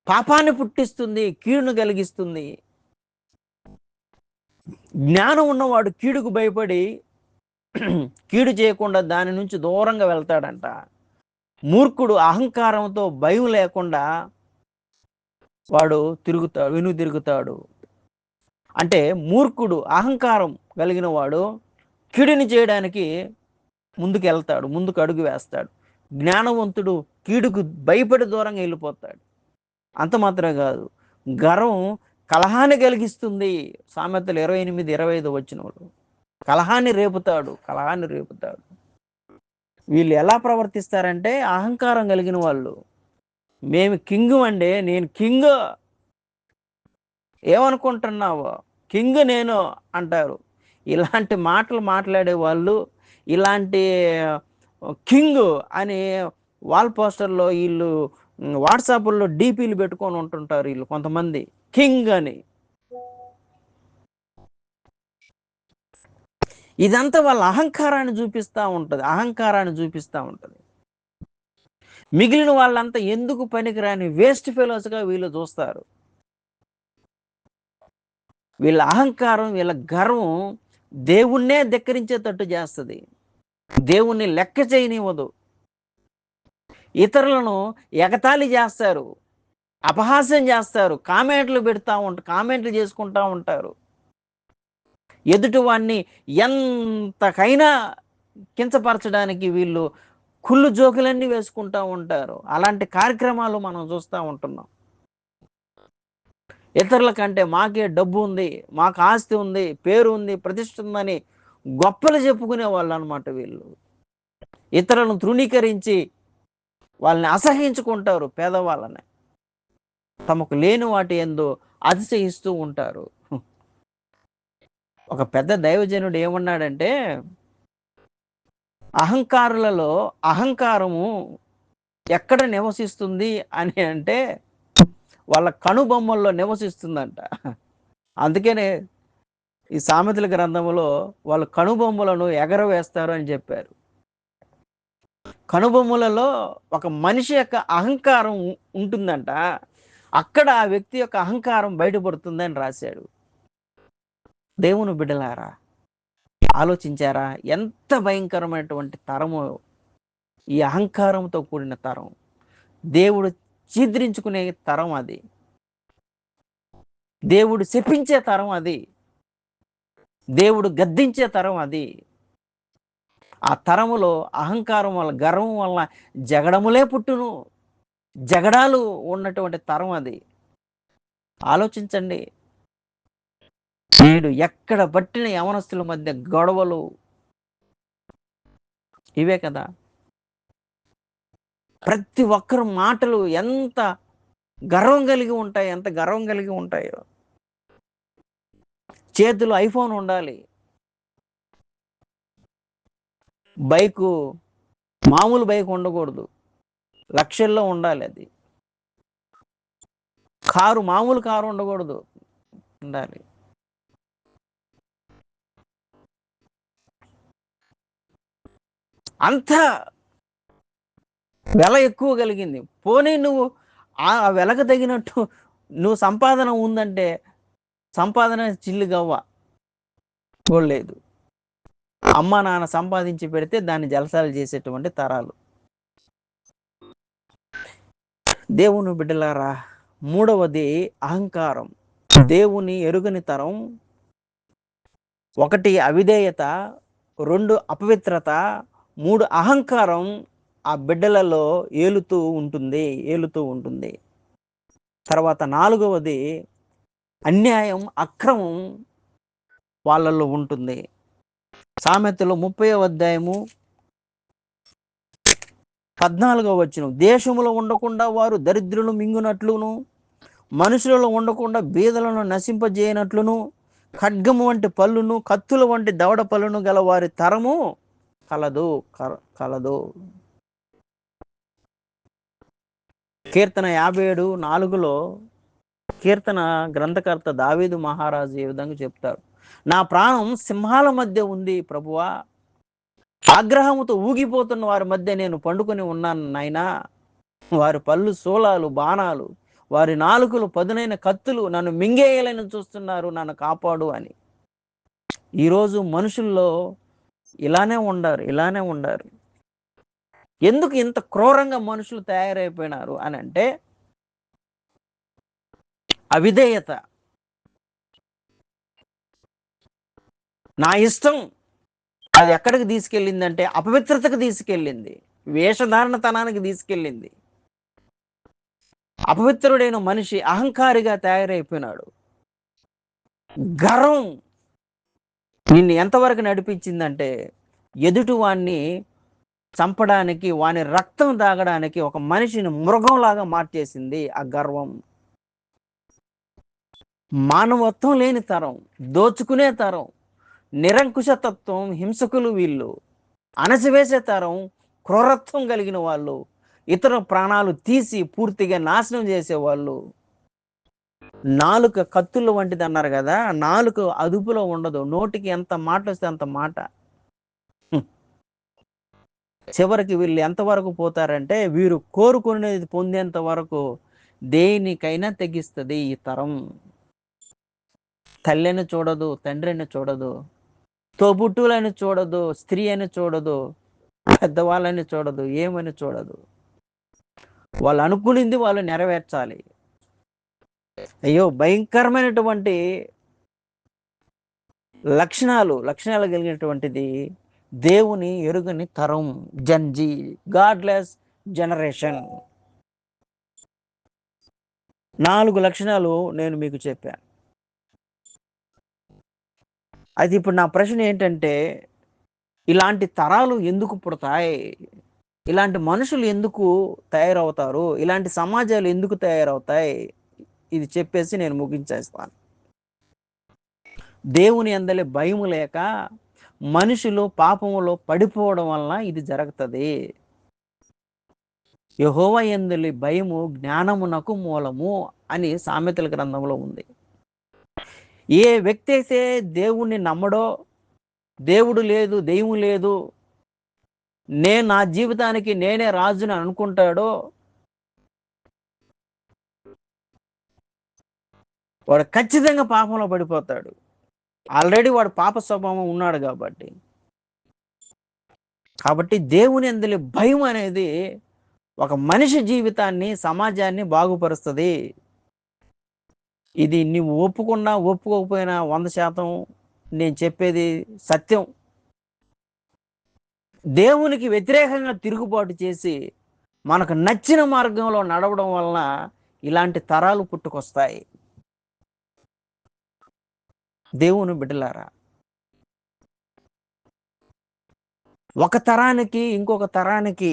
పాపాన్ని పుట్టిస్తుంది, కీడును కలిగిస్తుంది. జ్ఞానం ఉన్నవాడు కీడుకు భయపడి కీడు చేయకుండా దాని నుంచి దూరంగా వెళ్తాడంట. మూర్ఖుడు అహంకారంతో భయం లేకుండా వాడు తిరుగుతాడు. అంటే మూర్ఖుడు అహంకారం కలిగిన వాడు కీడుని చేయడానికి ముందుకు అడుగు వేస్తాడు. జ్ఞానవంతుడు కీడుకు భయపడి దూరంగా వెళ్ళిపోతాడు. అంత మాత్రమే కాదు, గర్వం కలహాన్ని కలిగిస్తుంది. సామెతలు 28-25 వచనంలో కలహాన్ని రేపుతాడు. వీళ్ళు ఎలా ప్రవర్తిస్తారంటే అహంకారం కలిగిన వాళ్ళు, మేము కింగ్ అండి, నేను కింగ్, ఏమనుకుంటున్నావు, కింగ్ నేను అంటారు. ఇలాంటి మాటలు మాట్లాడే వాళ్ళు, ఇలాంటి కింగ్ అని వాల్ పోస్టర్లో వీళ్ళు వాట్సాప్లో డీపీలు పెట్టుకొని ఉంటుంటారు. వీళ్ళు కొంతమంది కింగ్ అని. ఇదంతా వాళ్ళ అహంకారాన్ని చూపిస్తూ ఉంటుంది. మిగిలిన వాళ్ళంతా ఎందుకు పనికిరాని వేస్ట్ ఫెలోస్గా వీళ్ళు చూస్తారు. వీళ్ళ అహంకారం, వీళ్ళ గర్వం దేవుణ్ణే ధిక్కరించేటట్టు చేస్తుంది. దేవుణ్ణి లెక్క చేయనివ్వదు. ఇతరులను ఎగతాళి చేస్తారు, అపహాస్యం చేస్తారు, కామెంట్లు చేసుకుంటూ ఉంటారు. ఎదుటివాన్ని ఎంతకైనా కించపరచడానికి వీళ్ళు కుళ్ళు జోకులన్నీ వేసుకుంటూ ఉంటారు. అలాంటి కార్యక్రమాలు మనం చూస్తూ ఉంటున్నాం. ఇతరుల కంటే మాకే డబ్బు ఉంది, మాకు ఆస్తి ఉంది, పేరు ఉంది, ప్రతిష్ఠ ఉందని గొప్పలు చెప్పుకునే వాళ్ళు అనమాట వీళ్ళు. ఇతరులను తృణీకరించి వాళ్ళని అసహించుకుంటారు. పేదవాళ్ళని తమకు లేని వాటి యందు అతిశయిస్తూ ఉంటారు. ఒక పెద్ద దైవజనుడు ఏమన్నాడంటే, అహంకారులలో అహంకారము ఎక్కడ నివసిస్తుంది అని అంటే వాళ్ళ కనుబొమ్మల్లో నివసిస్తుందంట. అందుకనే ఈ సామెతల గ్రంథములో వాళ్ళ కనుబొమ్మలను ఎగరవేస్తారు అని చెప్పారు. కనుబొమ్మలలో ఒక మనిషి యొక్క అహంకారం ఉంటుందంట. అక్కడ ఆ వ్యక్తి యొక్క అహంకారం బయటపడుతుందని రాశాడు. దేవుని బిడ్డలారా, ఆలోచించారా? ఎంత భయంకరమైనటువంటి తరము ఈ అహంకారంతో కూడిన తరం. దేవుడు ఛిద్రించుకునే తరం అది. దేవుడు శపించే తరం అది. దేవుడు గద్దించే తరం అది. ఆ తరములో అహంకారం వల్ల, గర్వం వల్ల జగడములే పుట్టును, జగడాలు ఉన్నటువంటి తరం అది. ఆలోచించండి. నేడు ఎక్కడ పట్టిన యవనస్తుల మధ్య గొడవలు ఇవే కదా. ప్రతి ఒక్కరు మాటలు ఎంత గర్వం కలిగి ఉంటాయో. చేతిలో ఐఫోన్ ఉండాలి, బైకు మామూలు బైక్ ఉండకూడదు, లక్షల్లో ఉండాలి. అది మామూలు కారు ఉండకూడదు, ఉండాలి. అంత వెల ఎక్కువ కలిగింది. పోనీ నువ్వు ఆ వెలకు తగినట్టు నువ్వు సంపాదన ఉందంటే, సంపాదన చిల్లు గవ్వ లేదు. అమ్మ నాన్న సంపాదించి పెడితే దాన్ని జలసాలు చేసేటువంటి తరాలు. దేవుని బిడ్డలారా, మూడవది అహంకారం. దేవుని ఎరుగని తరం. 1 అవిధేయత, 2 అపవిత్రత, 3 అహంకారం ఆ బిడ్డలలో ఏలుతూ ఉంటుంది. తర్వాత 4వది అన్యాయం, అక్రమం వాళ్ళల్లో ఉంటుంది. సామెతలు 30వ అధ్యాయము 14వ వచనం, దేశములో ఉండకుండా వారు దరిద్రులు మింగునట్లును, మనుషులలో ఉండకుండా బీదలను నశింపజేయనట్లును, ఖడ్గము వంటి పళ్ళును, కత్తుల వంటి దవడ పళ్ళును గల వారి తరము కలదు. కీర్తన 57:4లో కీర్తన గ్రంథకర్త దావీదు మహారాజు ఈ విధంగా చెప్తాడు, నా ప్రాణం సింహాల మధ్య ఉంది ప్రభువా, ఆగ్రహముతో ఊగిపోతున్న వారి మధ్య నేను పండుకొని ఉన్నాను నాయనా. వారి పళ్ళు శూలాలు, బాణాలు, వారి నాలుకలు పదునైన కత్తులు నన్ను మింగేయాలని చూస్తున్నారు, నన్ను కాపాడు అని. ఈరోజు మనుషుల్లో ఇలానే ఉండారు. ఎందుకు ఇంత క్రూరంగా మనుషులు తయారైపోయినారు అని అంటే అవిధేయత. నా ఇష్టం అది ఎక్కడికి తీసుకెళ్ళిందంటే అపవిత్రతకు తీసుకెళ్ళింది. వేషధారణతనానికి తీసుకెళ్ళింది. అపవిత్రుడైన మనిషి అహంకారిగా తయారైపోయినాడు. గర్వం నిన్ను ఎంతవరకు నడిపించిందంటే ఎదుటి వాణ్ణి చంపడానికి, వాని రక్తం తాగడానికి ఒక మనిషిని మృగంలాగా మార్చేసింది ఆ గర్వం. మానవత్వం లేని తరం, దోచుకునే తరం, నిరంకుశతత్వం, హింసకులు వీళ్ళు, అణచివేసే తరం, క్రూరత్వం కలిగిన వాళ్ళు, ఇతర ప్రాణాలు తీసి పూర్తిగా నాశనం చేసేవాళ్ళు. నాలుక కత్తుల వంటిది అన్నారు కదా, నాలుక అదుపులో ఉండదు. నోటికి ఎంత మాట వస్తే అంత మాట. చివరికి వీళ్ళు ఎంతవరకు పోతారంటే వీరు కోరుకునేది పొందేంత వరకు దేనికైనా తెగిస్తుంది ఈ తరం. తల్లిని చూడదు, తండ్రిని చూడదు, తోబుట్టువులని చూడదు, స్త్రీ అని చూడదు, పెద్దవాళ్ళని చూడదు, ఏమని చూడదు. వాళ్ళు అనుకునింది వాళ్ళు నెరవేర్చాలి. అయ్యో, భయంకరమైనటువంటి లక్షణాలు కలిగినటువంటిది దేవుని ఎరుగని తరం. Gen Z, godless generation. 4 లక్షణాలు నేను మీకు చెప్పాను. అయితే ఇప్పుడు నా ప్రశ్న ఏంటంటే, ఇలాంటి తరాలు ఎందుకు పుడతాయి? ఇలాంటి మనుషులు ఎందుకు తయారవుతారు? ఇలాంటి సమాజాలు ఎందుకు తయారవుతాయి? ఇది చెప్పేసి నేను ముగించేస్తాను. దేవుని యందలి భయము లేక మనుషులు పాపములో పడిపోవడం వలన ఇది జరుగుతుంది. యెహోవా యందలి భయము జ్ఞానమునకు మూలము అని సామెతల గ్రంథంలో ఉంది. ఏ వ్యక్తి అయితే దేవుణ్ణి నమ్మడో, దేవుడు లేదు, దెయ్యం లేదు, నేను నా జీవితానికి నేనే రాజుని అనుకుంటాడో వాడు ఖచ్చితంగా పాపంలో పడిపోతాడు. ఆల్రెడీ వాడు పాప స్వభావం ఉన్నాడు కాబట్టి దేవుని యందలి భయం అనేది ఒక మనిషి జీవితాన్ని, సమాజాన్ని బాగుపరుస్తుంది. ఇది నువ్వు ఒప్పుకున్నా ఒప్పుకోకపోయినా 100% నేను చెప్పేది సత్యం. దేవునికి వ్యతిరేకంగా తిరుగుబాటు చేసి మనకు నచ్చిన మార్గంలో నడవడం వలన ఇలాంటి తరాలు పుట్టుకొస్తాయి. దేవుని బిడ్డలారా, ఒక తరానికి ఇంకొక తరానికి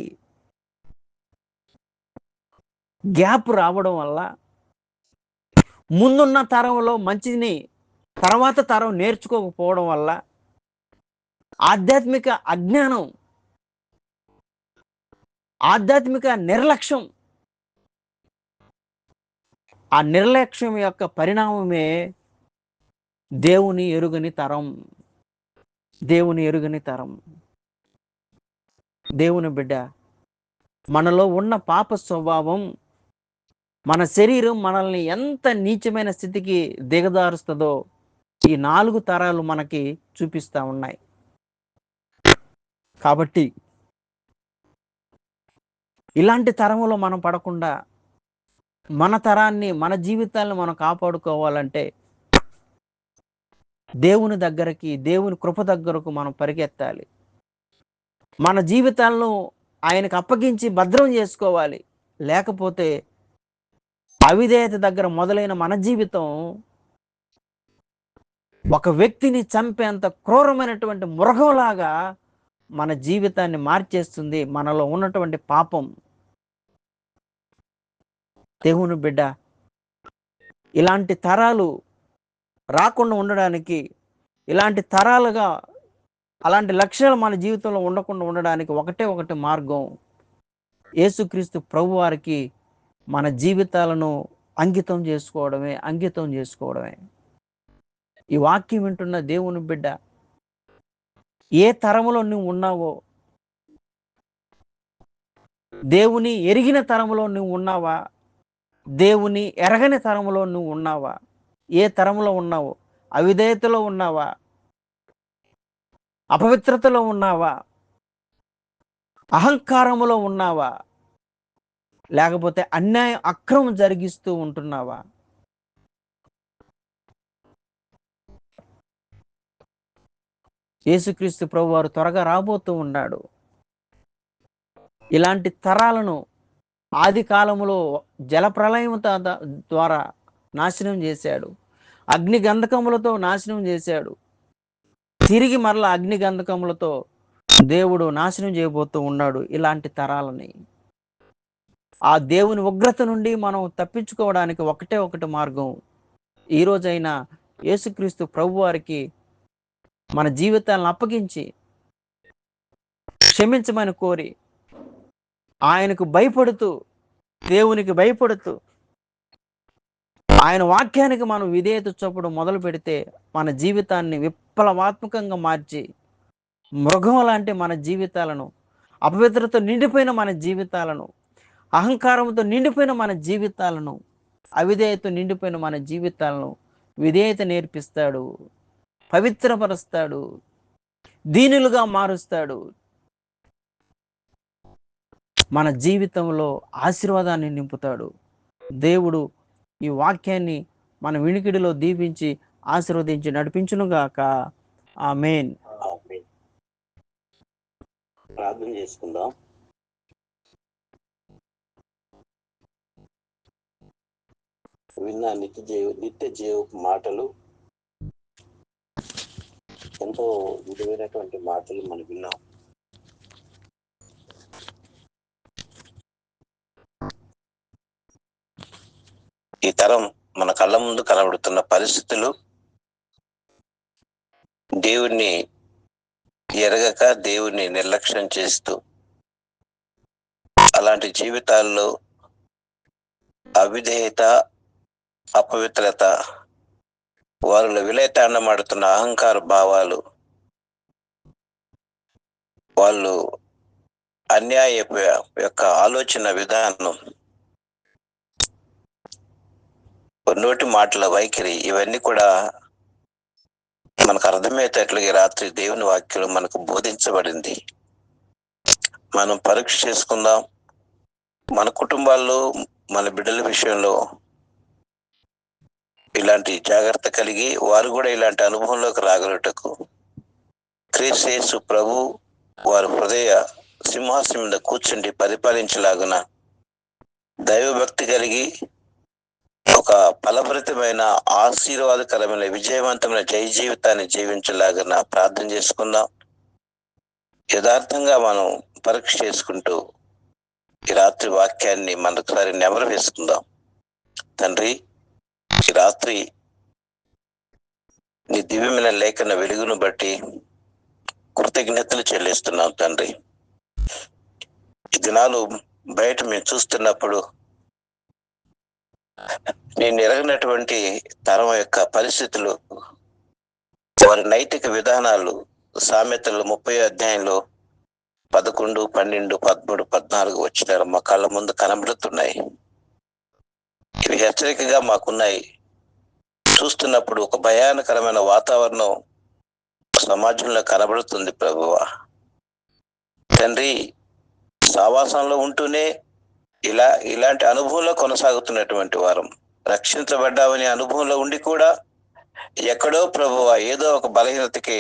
గ్యాప్ రావడం వల్ల ముందున్న తరంలో మంచిని తర్వాత తరం నేర్చుకోకపోవడం వల్ల ఆధ్యాత్మిక అజ్ఞానం, ఆధ్యాత్మిక నిర్లక్ష్యం, ఆ నిర్లక్ష్యం యొక్క పరిణామమే దేవుని ఎరుగని తరం. దేవుని ఎరుగని తరం. దేవుని బిడ్డ, మనలో ఉన్న పాప స్వభావం, మన శరీరం మనల్ని ఎంత నీచమైన స్థితికి దిగజారుస్తుందో ఈ 4 తరాలు మనకి చూపిస్తా ఉన్నాయి. కాబట్టి ఇలాంటి తరంలో మనం పడకుండా మన తరాన్ని, మన జీవితాలను మనం కాపాడుకోవాలంటే దేవుని దగ్గరికి, దేవుని కృప దగ్గరకు మనం పరిగెత్తాలి. మన జీవితాలను ఆయనకు అప్పగించి భద్రం చేసుకోవాలి. లేకపోతే అవిధేయత దగ్గర మొదలైన మన జీవితం ఒక వ్యక్తిని చంపేంత క్రూరమైనటువంటి మృగంలాగా మన జీవితాన్ని మార్చేస్తుంది మనలో ఉన్నటువంటి పాపం. దేవుని బిడ్డ, ఇలాంటి తరాలు రాకుండా ఉండడానికి, ఇలాంటి తరాలుగా అలాంటి లక్ష్యాలు మన జీవితంలో ఉండకుండా ఉండడానికి ఒకటే మార్గం, యేసుక్రీస్తు ప్రభువారికి మన జీవితాలను అంకితం చేసుకోవడమే. ఈ వాక్యం వింటున్న దేవుని బిడ్డ, ఏ తరములో నువ్వు ఉన్నావో, దేవుని ఎరిగిన తరములో నువ్వు ఉన్నావా, దేవుని ఎరగని తరములో నువ్వు ఉన్నావా? ఏ తరములో ఉన్నావు? అవిధేయతలో ఉన్నావా? అపవిత్రతలో ఉన్నావా? అహంకారములో ఉన్నావా? లేకపోతే అన్యాయం అక్రమం జరిగిస్తూ ఉంటున్నావా? యేసుక్రీస్తు ప్రభువారు త్వరగా రాబోతూ ఉన్నాడు. ఇలాంటి తరాలను ఆది కాలములో జలప్రళయం ద్వారా నాశనం చేశాడు. అగ్ని గంధకములతో నాశనం చేశాడు. తిరిగి మరలా అగ్ని గంధకములతో దేవుడు నాశనం చేయబోతూ ఉన్నాడు ఇలాంటి తరాలని. ఆ దేవుని ఉగ్రత నుండి మనం తప్పించుకోవడానికి ఒకటే ఒకటి మార్గం. ఈ రోజైనా యేసుక్రీస్తు ప్రభువారికి మన జీవితాలను అప్పగించి క్షమించమని కోరి, ఆయనకు భయపడుతూ, దేవునికి భయపడుతూ, ఆయన వాక్యానికి మనం విధేయత చూపడం మొదలు పెడితే మన జీవితాన్ని విప్లవాత్మకంగా మార్చి, మృగం లాంటి మన జీవితాలను, అపవిత్రతో నిండిపోయిన మన జీవితాలను, అహంకారంతో నిండిపోయిన మన జీవితాలను, అవిధేయత నిండిపోయిన మన జీవితాలను విధేయత నేర్పిస్తాడు, పవిత్రపరుస్తాడు, దీనులుగా మారుస్తాడు. మన జీవితంలో ఆశీర్వాదాన్ని నింపుతాడు. దేవుడు ఈ వాక్యాన్ని మన వినికిడిలో దీవించి ఆశీర్వదించి నడిపించునుగాక. ఆమేన్. ప్రార్థన చేసుకుందాం. విన్న నిత్య జీవపు మాటలు, ఎంతో విలువైనటువంటి మాటలు మనం విన్నాం. ఈ తరం మన కళ్ళ ముందు కనబడుతున్న పరిస్థితులు, దేవుణ్ణి ఎరగక దేవుణ్ణి నిర్లక్ష్యం చేస్తూ అలాంటి జీవితాల్లో అవిధేయత, అపవిత్రత, వారిలో విలయతాండమాడుతున్న అహంకార భావాలు, వాళ్ళు అన్యాయ యొక్క ఆలోచన విధానం, నోటి మాటల వైఖరి, ఇవన్నీ కూడా మనకు అర్థమయ్యేటట్లుగా రాత్రి దేవుని వాక్యం మనకు బోధించబడింది. మనం పరీక్ష చేసుకుందాం. మన కుటుంబాల్లో, మన బిడ్డల విషయంలో ఇలాంటి జాగ్రత్త కలిగి వారు కూడా ఇలాంటి అనుభవంలోకి రాగలుగుటకు క్రీస్తు యేసు ప్రభు వారి హృదయ సింహాసనం మీద కూర్చుండి పరిపాలించలాగున దైవభక్తి కలిగి ఒక ఫలభరితమైన ఆశీర్వాదకరమైన విజయవంతమైన జయ జీవితాన్ని జీవించలాగున ప్రార్థన చేసుకుందాం. యథార్థంగా మనం పరీక్ష చేసుకుంటూ ఈ రాత్రి వాక్యాన్ని మరొకసారి నెమరు వేసుకుందాం. తండ్రి, ఈ రాత్రి నీ దివ్యమైన లేఖన వెలుగును బట్టి కృతజ్ఞతలు చెల్లిస్తున్నాం తండ్రి. ఈ దినాలు బయట మేము చూస్తున్నప్పుడు నేను ఎరగినటువంటి తరం యొక్క పరిస్థితులు, వారి నైతిక విధానాలు సామెతలు 30వ అధ్యాయంలో 11, 12, 13, 14 వచ్చినారు మా కళ్ళ ముందు కనబడుతున్నాయి. ఇవి హెచ్చరికగా మాకున్నాయి. చూస్తున్నప్పుడు ఒక భయానకరమైన వాతావరణం సమాజంలో కనబడుతుంది ప్రభువా. తండ్రి, సావాసంలో ఉంటూనే ఇలాంటి అనుభవంలో కొనసాగుతున్నటువంటి వారం, రక్షించబడ్డామనే అనుభవంలో ఉండి కూడా ఎక్కడో ప్రభువా ఏదో ఒక బలహీనతకి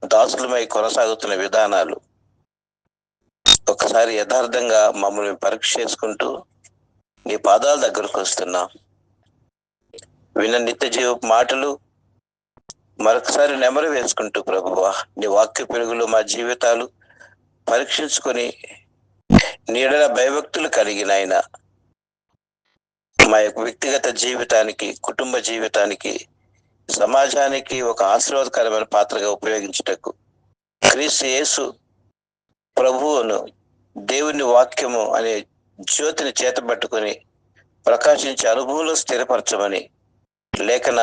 దాసులమై కొనసాగుతున్న విధానాలు, ఒకసారి యథార్థంగా మమ్మల్ని పరీక్ష చేసుకుంటూ నీ పాదాల దగ్గరకు వస్తున్నాం. విన్న నిత్య జీవ మాటలు మరొకసారి నెమరు వేసుకుంటూ ప్రభువా నీ వాక్య పెరుగులో మా జీవితాలు పరీక్షించుకొని నీడల భయభక్తులు కలిగిన ఆయన మా యొక్క వ్యక్తిగత జీవితానికి, కుటుంబ జీవితానికి, సమాజానికి ఒక ఆశీర్వాదకరమైన పాత్రగా ఉపయోగించుటకు క్రీస్తు యేసు ప్రభువును, దేవుని వాక్యము అనే జ్యోతిని చేతబట్టుకొని ప్రకాశించే అనుభవంలో స్థిరపరచమని, లేఖన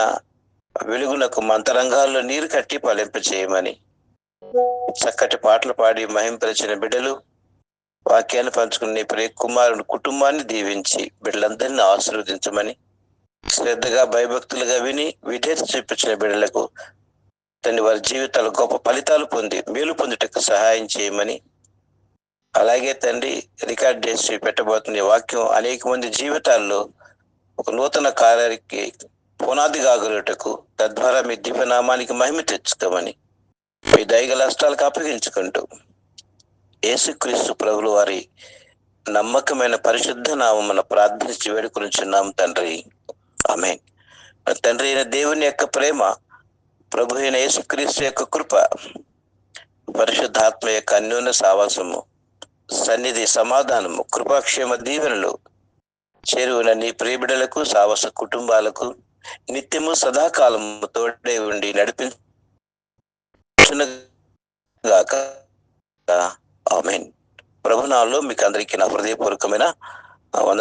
వెలుగునకు మంతరంగాల్లో నీరు కట్టి ఫలింప చేయమని, చక్కటి పాటలు పాడి మహింపరిచిన బిడ్డలు వాక్యాన్ని పంచుకుని నీ ప్రియ కుమారుని కుటుంబాన్ని దీవించి బిడ్డలందరినీ ఆశీర్వదించమని, శ్రద్ధగా భయభక్తులుగా విని విధేయత చూపించిన బిడ్డలకు వారి జీవితాలు గొప్ప ఫలితాలు పొంది మేలు పొందుటకు సహాయం చేయమని అలాగే తండ్రి రికార్డ్ చేసి పెట్టబోతున్న ఈ వాక్యం అనేక మంది జీవితాల్లో ఒక నూతన కార్యానికి పునాది కాగలుటకు, తద్వారా మీ దివ్యనామానికి మహిమ తెచ్చుకోమని మీ దయగల హస్తాలకు అప్పగించుకుంటూ యేసుక్రీస్తు ప్రభులు వారి నమ్మకమైన పరిశుద్ధ నామమున ప్రార్థించి వేడుకొనుచున్నాం తండ్రి, ఆమేన్. తండ్రి అయిన దేవుని యొక్క ప్రేమ, ప్రభు అయిన యేసుక్రీస్తు యొక్క కృప, పరిశుద్ధాత్మ యొక్క అన్యోన్య సావాసము, సన్నిధి, సమాధానము, కృపాక్షేమ దీవెనలు చేరువున నీ ప్రియబిడలకు, సావస కుటుంబాలకు నిత్యము సదాకాలము తోడే ఉండి నడిపించుగాక, ఆమేన్. ప్రభునామములో మీకు అందరికీ నా హృదయపూర్వకమైన వందనాలు.